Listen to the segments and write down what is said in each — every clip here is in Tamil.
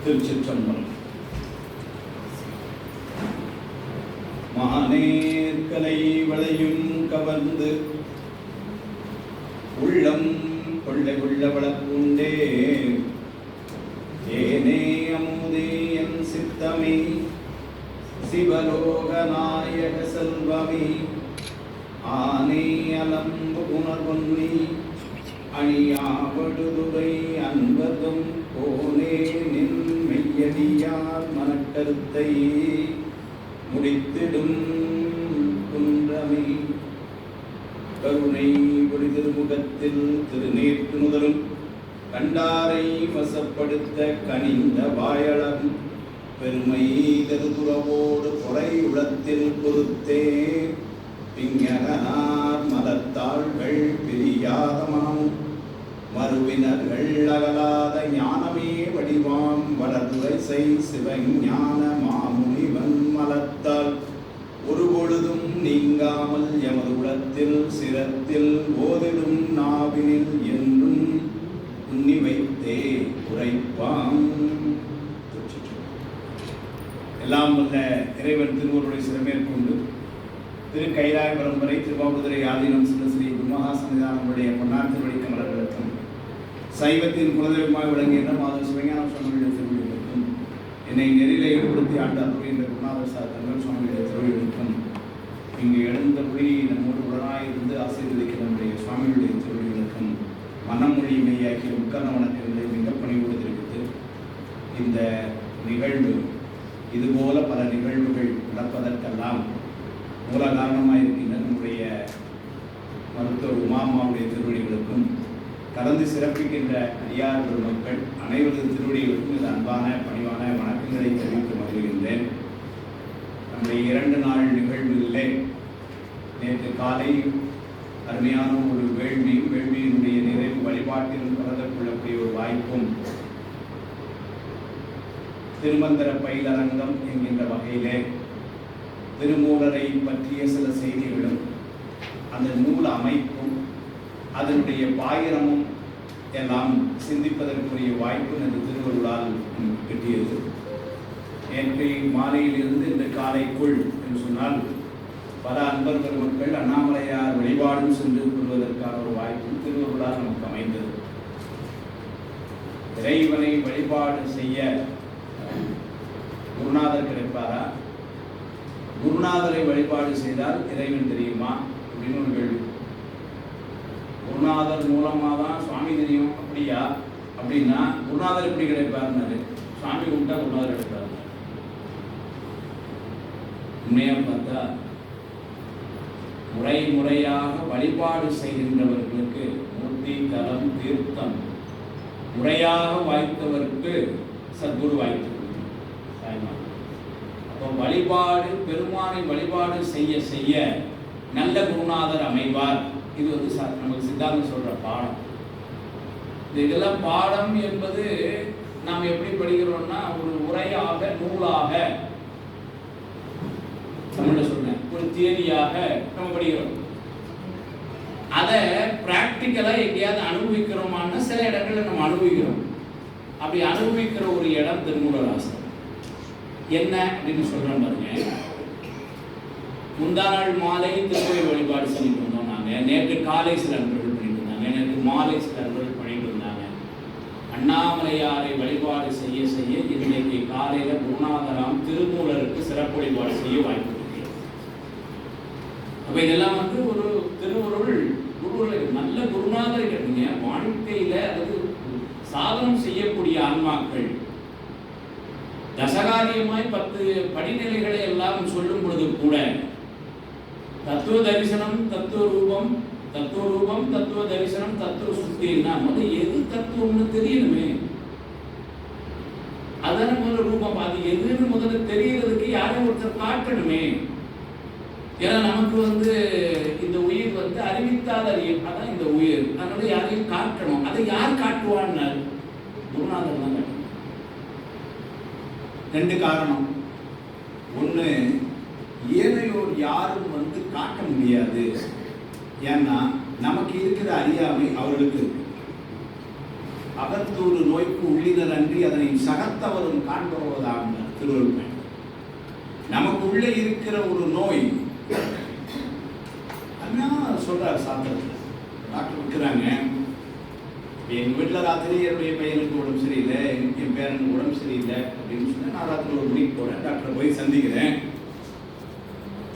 திருச்சிற்றம்பலம். மானேற்கலை வளையும் கவர்ந்து உள்ளம் கொள்ளை கொள்ள வளர்ப்புண்டே ஏனே அமுதே என் சித்தமே சிவலோகநாயக செல்வமே ஆனே அலம்பு குணர்வொன்னி அணியாவடுதுரை அன்பதும் போனே நின் மெய்யடியார் மனக்கருத்தை முடித்திடும் குன்றமே கருணை ஒளி திருமுகத்தில் திருநீர்த்து முதலும் கண்டாரை வசப்படுத்த கனிந்த வாயளம் பெருமை தருதுறவோடு பொறை உளத்தில் பொறுத்தே பிஞகனார் மலத்தாள்கள் பிரியாத மனம் மறுவினர்கள் அகலாத ஞானமே வடிவாம் வளர்துரை சிவஞான மாமுனிவன் மலத்தால் ஒரு பொழுதும் நீங்காமல் எமது உளத்தில் சிரத்தில் ஓதிடும் நாவினில் என்றும் உன்னி வைத்தே உரைப்பாம். எல்லாம் வல்ல இறைவன் திருவருளை சிறமேற்கொண்டு திரு கைலாய பரம்பரை திருவாவூதுரை ஆதீனம் ஸ்ரீ குருமகா சன்னிதானங்களுடைய பொன்னார்த்தி கமலர்களுக்கும் சைவத்தின் குலதெய்வமாக விளங்குகின்ற மாதவ சிவஞான சுவாமிகளுடைய திருவள்ளுவருக்கும் என்னை நெறியிலே ஈடுபடுத்தி ஆண்டு அருள்கின்ற குருநாதர் தங்கள் சுவாமிகளுடைய திருவள்ளுவருக்கும் இங்கு எழுந்தபடி நம்மோடு உடனாயிருந்து ஆசீர்வதிக்கிற நம்முடைய சுவாமிகளுடைய திருவள்ளுவருக்கும் மனமொழி மெய்யாக்கிய முக்கரண வணக்கங்களை மிக பணிவோடு தெரிவித்து இந்த நிகழ்வு இதுபோல பல நிகழ்வுகள் நடப்பதற்கெல்லாம் மூல காரணமாக இருக்கின்ற நம்முடைய மருத்துவர் உமாமாவுடைய திருவடிகளுக்கும் கலந்து சிறப்பிக்கின்ற அடியார் பெருமக்கள் அனைவரது திருவடிகளுக்கும் இது அன்பான பணிவான வணக்கங்களை தெரிவித்து மகிழ்கின்றேன். நம்முடைய 2 நாள் நிகழ்வுகளிலே நேற்று காலை அருமையான ஒரு வேள்வியினுடைய நிறைவு வழிபாட்டிலும் கலந்து கொள்ளக்கூடிய ஒரு வாய்ப்பும் திருமந்திர பயிலரங்கம் என்கின்ற வகையிலே திருமூலரை பற்றிய சில செய்திகளும் அந்த நூல் அமைப்பும் அதனுடைய பாயிரமும் எல்லாம் சிந்திப்பதற்குரிய வாய்ப்பு இந்த திருவருளால் கிட்டியது. நேற்று மாலையிலிருந்து இந்த காலைக்குள் என்று சொன்னால் பல அன்பர் பெருமக்கள் அண்ணாமலையார் வழிபாடும் சென்று கொள்வதற்கான ஒரு வாய்ப்பும் திருவருளால் நமக்கு அமைந்தது. இறைவனை வழிபாடு செய்ய குருநாதர் கிடைப்பாரா, குருநாதரை வழிபாடு செய்தால் இறைவன் தெரியுமா அப்படின்னு ஒரு கேள்வி. குருநாதர் மூலமாக தான் சுவாமி தெரியும் அப்படியா அப்படின்னா குருநாதர் எப்படி கிடைப்பாருன்னாரு, சுவாமி கும்பிட்டா குருநாதர் கிடைப்பாரு. உண்மையாக பார்த்தா முறையாக வழிபாடு செய்கின்றவர்களுக்கு மூர்த்தி தலம் தீர்த்தம் முறையாக வாய்த்தவருக்கு சத்குரு வாய்த்து. அப்போ வழிபாடு பெருமானை வழிபாடு செய்ய செய்ய நல்ல குருநாதர் அமைவார். இது வந்து நமக்கு சித்தாந்தம் சொல்ற பாடம். இதெல்லாம் பாடம் என்பது நாம் எப்படி படிக்கிறோம்னா ஒரு உரையாக நூலாக தமிழ்ல சொன்னேன் ஒரு தியரியாக நம்ம படிக்கிறோம். அதை பிராக்டிக்கலா எங்கேயாவது அனுபவிக்கிறோமான்னா சில இடங்கள்ல நம்ம அனுபவிக்கிறோம். அப்படி அனுபவிக்கிற ஒரு இடம் திருமூலராசர். என்ன அப்படின்னு சொல்றோம் பாருங்க. முந்தா நாள் மாலை திருக்கோயில் வழிபாடு பண்ணிட்டு வந்தோம். நாங்கள் நேற்று காலை சில அன்பர்கள் பண்ணிட்டு இருந்தாங்க, நேற்று மாலை சில அன்பர்கள் பண்ணிட்டு இருந்தாங்க. அண்ணாமலையாரை வழிபாடு செய்ய செய்ய இன்றைக்கு காலையில குருநாதராம் திருமூலருக்கு சிறப்பு வழிபாடு செய்ய வாய்ப்பு இருக்கிறது. அப்ப இதெல்லாம் வந்து ஒரு திருவருள் நல்ல குருநாதர்கள் நீங்க வாழ்க்கையில அதாவது சாதனம் செய்யக்கூடிய ஆன்மாக்கள் தசகாரியமாய் 10 படிநிலைகளை எல்லாம் சொல்லும் பொழுது கூட தத்துவ தரிசனம் தத்துவ ரூபம் தத்துவ தரிசனம் தத்துவ சுத்தின்னா முதல்ல எது தத்துவம்னு தெரியணுமே. அதான முதல்ல ரூபம். அது எதுன்னு முதல்ல தெரியறதுக்கு யாரும் ஒருத்தர் காட்டணுமே. ஏன்னா நமக்கு வந்து இந்த உயிர் வந்து அறிவித்தால் அறியும். அதான் இந்த உயிர். அதனால யாரையும் காட்டணும். அதை யார் காட்டுவான்னு குருநாதர் தான். 2 காரணம். ஒன்று, ஏனையோர் யாரும் வந்து காட்ட முடியாது. ஏன்னா நமக்கு இருக்கிற அறியாமை அவர்களுக்கு இருக்கு. அகத்தூறு நோய்க்கு உள்ளினர் அன்றி அதனை சகத்தவரும் காண்பவதாம் திருவள்ளுவர். நமக்கு உள்ளே இருக்கிற ஒரு நோய் சொல்றாரு சாத்திரத்தில். டாக்டர் இருக்கிறாங்க, எங்கள் வீட்டில் ராத்திரி என்னுடைய பையனுக்கு உடம்பு சரியில்லை, என் பேரனுக்கு உடம்பு சரியில்லை அப்படின்னு சொன்னா நான் ராத்திரி ஒரு மணிக்கு போகிறேன், டாக்டரை போய் சந்திக்கிறேன்.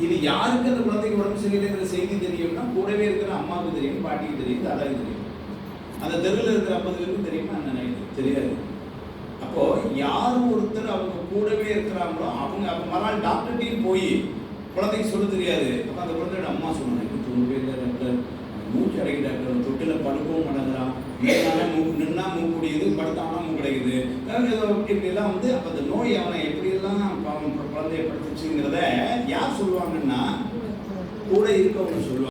இது யாருக்கு அந்த குழந்தைக்கு உடம்பு சரியில்லைங்கிற செய்தி தெரியும்னா கூடவே இருக்கிற அம்மாவுக்கு தெரியும், பாட்டிக்கு தெரியும், தாதாவுக்கு தெரியும். அந்த தெருவில் இருக்கிற 50 பேருக்கும் தெரியுமா என்ன தெரியாது. அப்போ யாரும் ஒருத்தர் அவங்க கூடவே இருக்கிறாங்களோ அவங்க அப்போ மறுநாள் டாக்டர்கிட்டையும் போய் குழந்தைக்கு சொல்ல தெரியாது. அப்போ அந்த குழந்தையோட அம்மா சொன்னாங்க, டாக்டர் மூச்சு அடைக்கு டாக்டர், தொட்டில் படுக்கவும் மாட்டேங்கிறான், நின்னா மூக்குடியுது, படுத்தாங்கன்னா மூக்கடைக்குது, இப்படிலாம் வந்து அப்போ அந்த நோய் அவனை எப்படியெல்லாம் குழந்தைய படுத்துச்சுங்கிறத யார் சொல்லுவாங்கன்னா கூட இருக்கவங்க சொல்லுவாங்க.